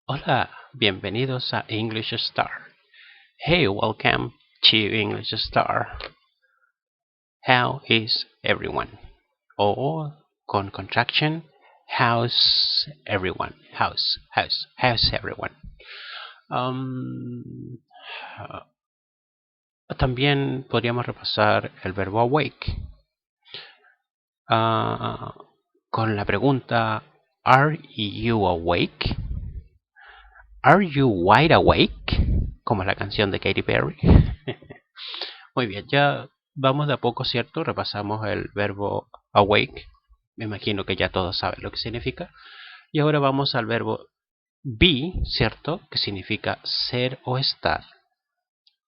Hola, bienvenidos a English Star. Hey, welcome to English Star. How is everyone? O con contraction, how's everyone? How's everyone? Um, También podríamos repasar el verbo awake uh, con la pregunta ¿Are you awake? ¿Are you wide awake? Como la canción de Katy Perry. Muy bien, ya vamos de a poco, ¿cierto? Repasamos el verbo awake. Me imagino que ya todos saben lo que significa. Y ahora vamos al verbo be, ¿cierto? Que significa ser o estar.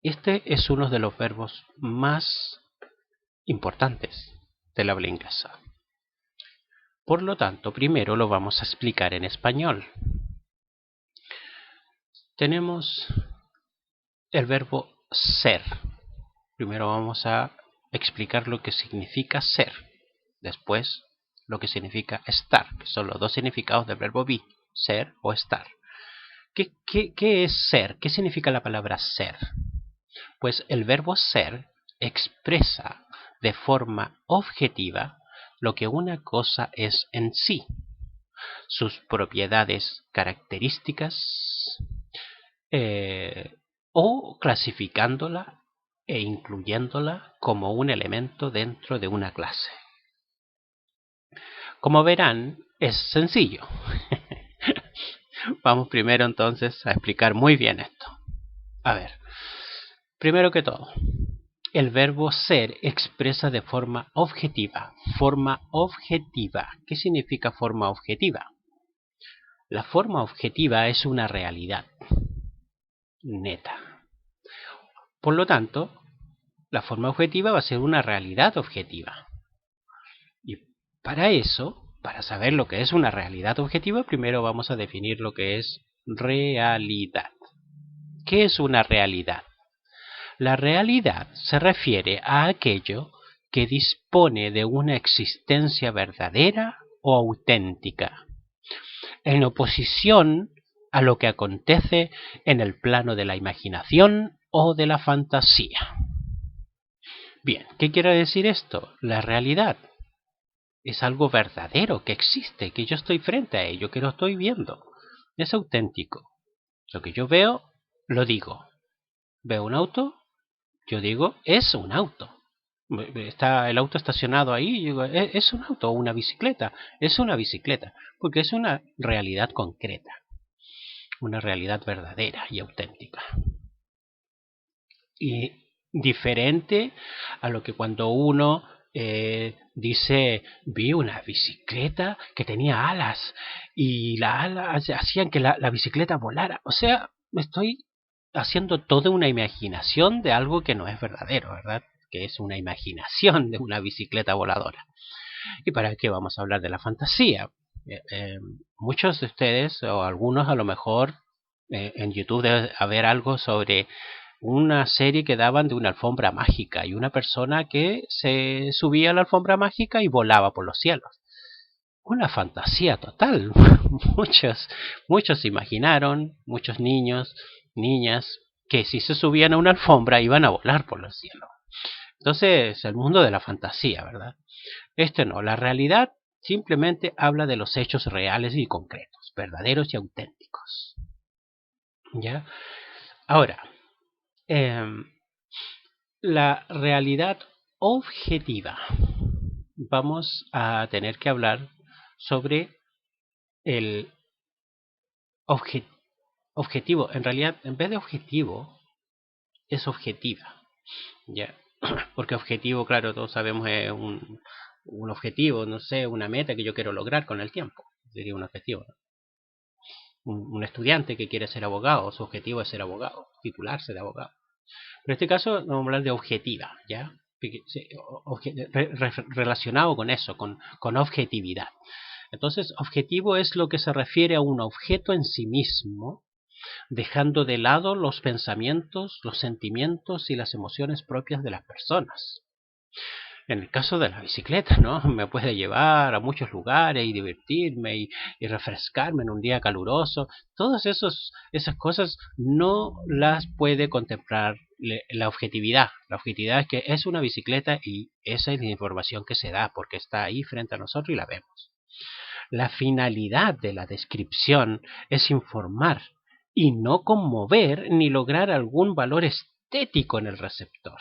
Este es uno de los verbos más importantes del habla inglesa. Por lo tanto, primero lo vamos a explicar en español. Tenemos el verbo ser. Primero vamos a explicar lo que significa ser. Después, lo que significa estar, que son los dos significados del verbo be, ser o estar. ¿Qué es ser? ¿Qué significa la palabra ser? Pues el verbo ser expresa de forma objetiva lo que una cosa es en sí, sus propiedades características, o clasificándola e incluyéndola como un elemento dentro de una clase. Como verán, es sencillo. Vamos primero entonces a explicar muy bien esto. A ver, primero que todo, el verbo ser expresa de forma objetiva. Forma objetiva. ¿Qué significa forma objetiva? La forma objetiva es una realidad neta. Por lo tanto, la forma objetiva va a ser una realidad objetiva. Y para eso, para saber lo que es una realidad objetiva, primero vamos a definir lo que es realidad. ¿Qué es una realidad? La realidad se refiere a aquello que dispone de una existencia verdadera o auténtica, en oposición a lo que acontece en el plano de la imaginación o de la fantasía. Bien, ¿qué quiere decir esto? La realidad es algo verdadero, que existe, que yo estoy frente a ello, que lo estoy viendo. Es auténtico. Lo que yo veo, lo digo. Veo un auto, yo digo, es un auto. Está el auto estacionado ahí, yo digo, es un auto o una bicicleta. Es una bicicleta, porque es una realidad concreta, una realidad verdadera y auténtica. Y diferente a lo que cuando uno dice, vi una bicicleta que tenía alas y las alas hacían que la bicicleta volara. O sea, me estoy haciendo toda una imaginación de algo que no es verdadero, ¿verdad? Que es una imaginación de una bicicleta voladora. ¿Y para qué vamos a hablar de la fantasía? Eh, eh, Muchos de ustedes, o algunos a lo mejor, en YouTube debe haber algo sobre una serie que daban de una alfombra mágica y una persona que se subía a la alfombra mágica y volaba por los cielos. Una fantasía total. Muchos imaginaron, muchos niños, niñas, que si se subían a una alfombra iban a volar por los cielos. Entonces, el mundo de la fantasía, ¿verdad? Este no, la realidad simplemente habla de los hechos reales y concretos, verdaderos y auténticos. ¿Ya? Ahora, eh, la realidad objetiva. Vamos a tener que hablar sobre el objetivo. En realidad, en vez de objetivo, es objetiva. ¿Ya? Porque objetivo, claro, todos sabemos es un objetivo, no sé, una meta que yo quiero lograr con el tiempo. Sería un objetivo, ¿no? Un estudiante que quiere ser abogado, su objetivo es ser abogado, titularse de abogado. Pero en este caso vamos a hablar de objetiva, ¿ya? Relacionado con eso, con objetividad. Entonces, objetivo es lo que se refiere a un objeto en sí mismo, dejando de lado los pensamientos, los sentimientos y las emociones propias de las personas. En el caso de la bicicleta, ¿no? Me puede llevar a muchos lugares y divertirme y refrescarme en un día caluroso. Todas esas cosas no las puede contemplar la objetividad. La objetividad es que es una bicicleta y esa es la información que se da porque está ahí frente a nosotros y la vemos. La finalidad de la descripción es informar y no conmover ni lograr algún valor estético en el receptor,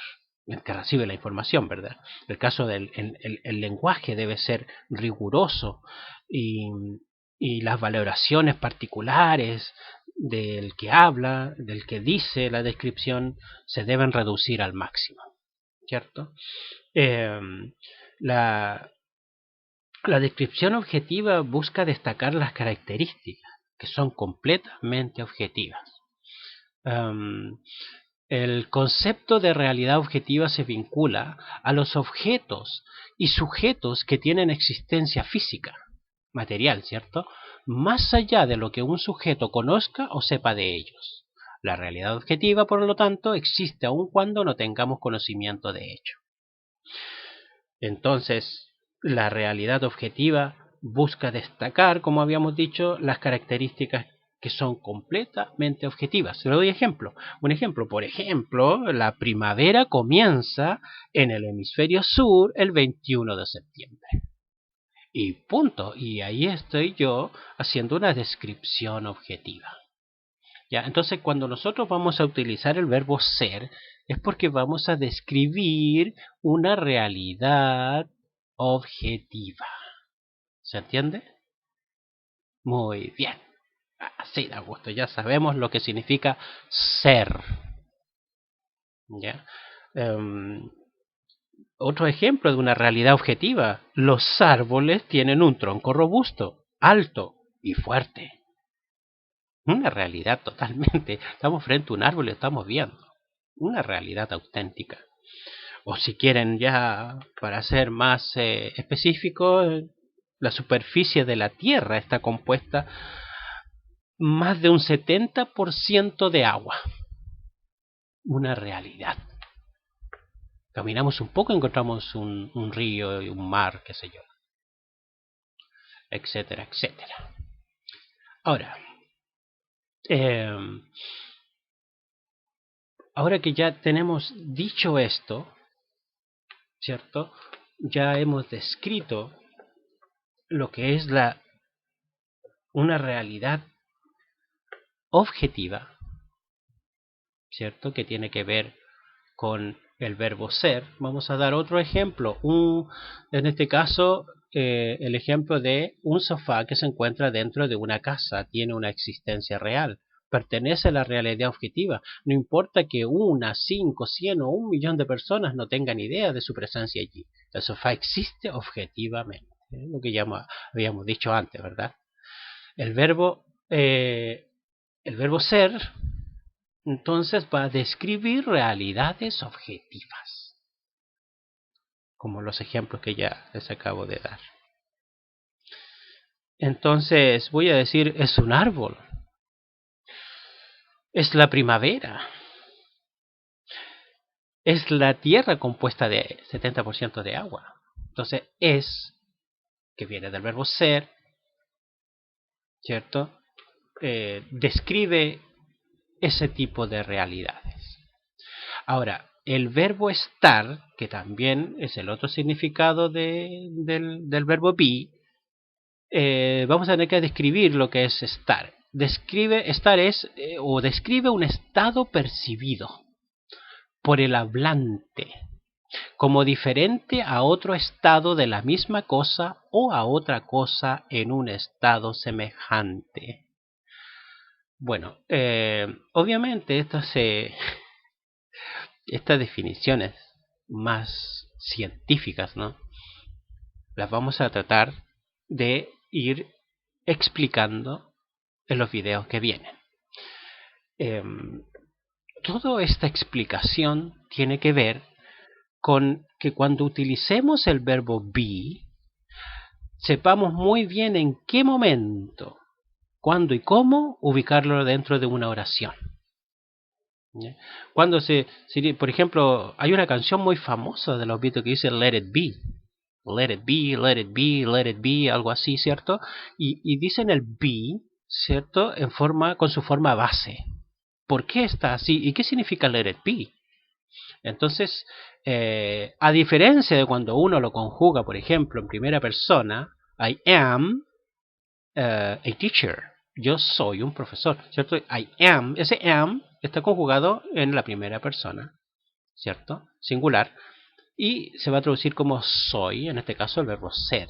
el que recibe la información, ¿verdad? El caso del el lenguaje debe ser riguroso y, y las valoraciones particulares del que habla, del que dice la descripción, se deben reducir al máximo, ¿cierto? Eh, la, la descripción objetiva busca destacar las características que son completamente objetivas. El concepto de realidad objetiva se vincula a los objetos y sujetos que tienen existencia física, material, ¿cierto? Más allá de lo que un sujeto conozca o sepa de ellos. La realidad objetiva, por lo tanto, existe aun cuando no tengamos conocimiento de ello. Entonces, la realidad objetiva busca destacar, como habíamos dicho, las características que son completamente objetivas. Le doy ejemplo. Un ejemplo, por ejemplo, la primavera comienza en el hemisferio sur el 21 de septiembre. Y punto. Y ahí estoy yo haciendo una descripción objetiva. ¿Ya? Entonces, cuando nosotros vamos a utilizar el verbo ser, es porque vamos a describir una realidad objetiva. ¿Se entiende? Muy bien. Así da gusto. Ya sabemos lo que significa ser. ¿Ya? Otro ejemplo de una realidad objetiva. Los árboles tienen un tronco robusto, alto y fuerte. Una realidad totalmente. Estamos frente a un árbol y lo estamos viendo. Una realidad auténtica. O si quieren ya, para ser más específico, la superficie de la Tierra está compuesta más de un 70% de agua. Una realidad. Caminamos un poco y encontramos un río y un mar, qué sé yo. Etcétera, etcétera. Ahora, ahora que ya tenemos dicho esto, ¿cierto? Ya hemos descrito lo que es una realidad objetiva, ¿cierto? Que tiene que ver con el verbo ser. Vamos a dar otro ejemplo. En este caso, el ejemplo de un sofá que se encuentra dentro de una casa. Tiene una existencia real. Pertenece a la realidad objetiva. No importa que 1, 5, 100 o 1 millón de personas no tengan idea de su presencia allí. El sofá existe objetivamente. Lo que ya habíamos dicho antes, ¿verdad? El verbo ser, entonces, va a describir realidades objetivas, como los ejemplos que ya les acabo de dar. Entonces, voy a decir, es un árbol, es la primavera, es la tierra compuesta de 70% de agua. Entonces, es, que viene del verbo ser, ¿cierto? Describe ese tipo de realidades. Ahora, el verbo estar, que también es el otro significado del verbo be, vamos a tener que describir lo que es estar. Estar es o describe un estado percibido por el hablante como diferente a otro estado de la misma cosa o a otra cosa en un estado semejante. Bueno, obviamente estas definiciones más científicas, ¿no? Las vamos a tratar de ir explicando en los videos que vienen. Toda esta explicación tiene que ver con que cuando utilicemos el verbo be, sepamos muy bien en qué momento, cuándo y cómo ubicarlo dentro de una oración. ¿Ya? Por ejemplo, hay una canción muy famosa de los Beatles que dice Let It Be. Let it be, let it be, let it be, algo así, ¿cierto? Y dicen el be, ¿cierto? Con su forma base. ¿Por qué está así? ¿Y qué significa let it be? Entonces, a diferencia de cuando uno lo conjuga, por ejemplo, en primera persona, I am a teacher. Yo soy un profesor, ¿cierto? I am, ese am está conjugado en la primera persona, ¿cierto? Singular. Y se va a traducir como soy, en este caso el verbo ser.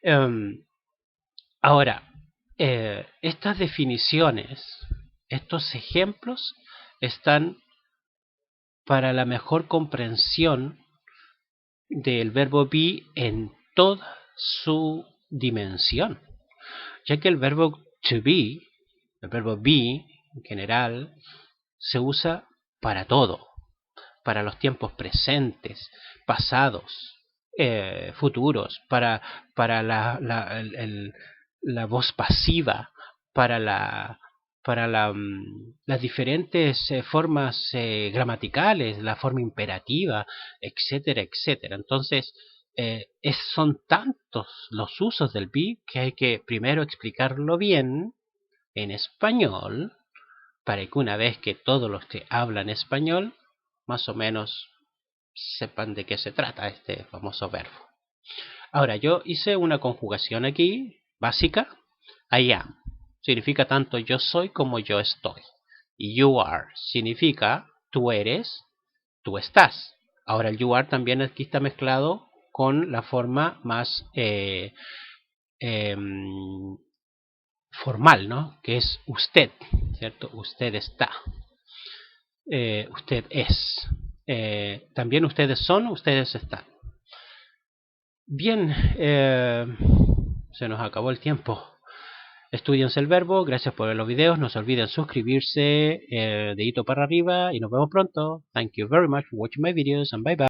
Um, Ahora, estas definiciones, estos ejemplos, están para la mejor comprensión del verbo be en toda su dimensión, ya que el verbo to be, el verbo be en general, se usa para todo, para los tiempos presentes, pasados, futuros, para la voz pasiva, para las diferentes formas gramaticales, la forma imperativa, etcétera, etcétera. Entonces, son tantos los usos del be que hay que primero explicarlo bien en español, para que una vez que todos los que hablan español, más o menos sepan de qué se trata este famoso verbo. Ahora, yo hice una conjugación aquí, básica. I am significa tanto yo soy como yo estoy. Y you are significa tú eres, tú estás. Ahora el you are también aquí está mezclado con la forma más formal, ¿no? Que es usted, ¿cierto? Usted está. Usted es. También ustedes son, ustedes están. Bien, se nos acabó el tiempo. Estudiense el verbo, gracias por ver los videos, no se olviden suscribirse, dedito para arriba y nos vemos pronto. Thank you very much for watching my videos and bye bye.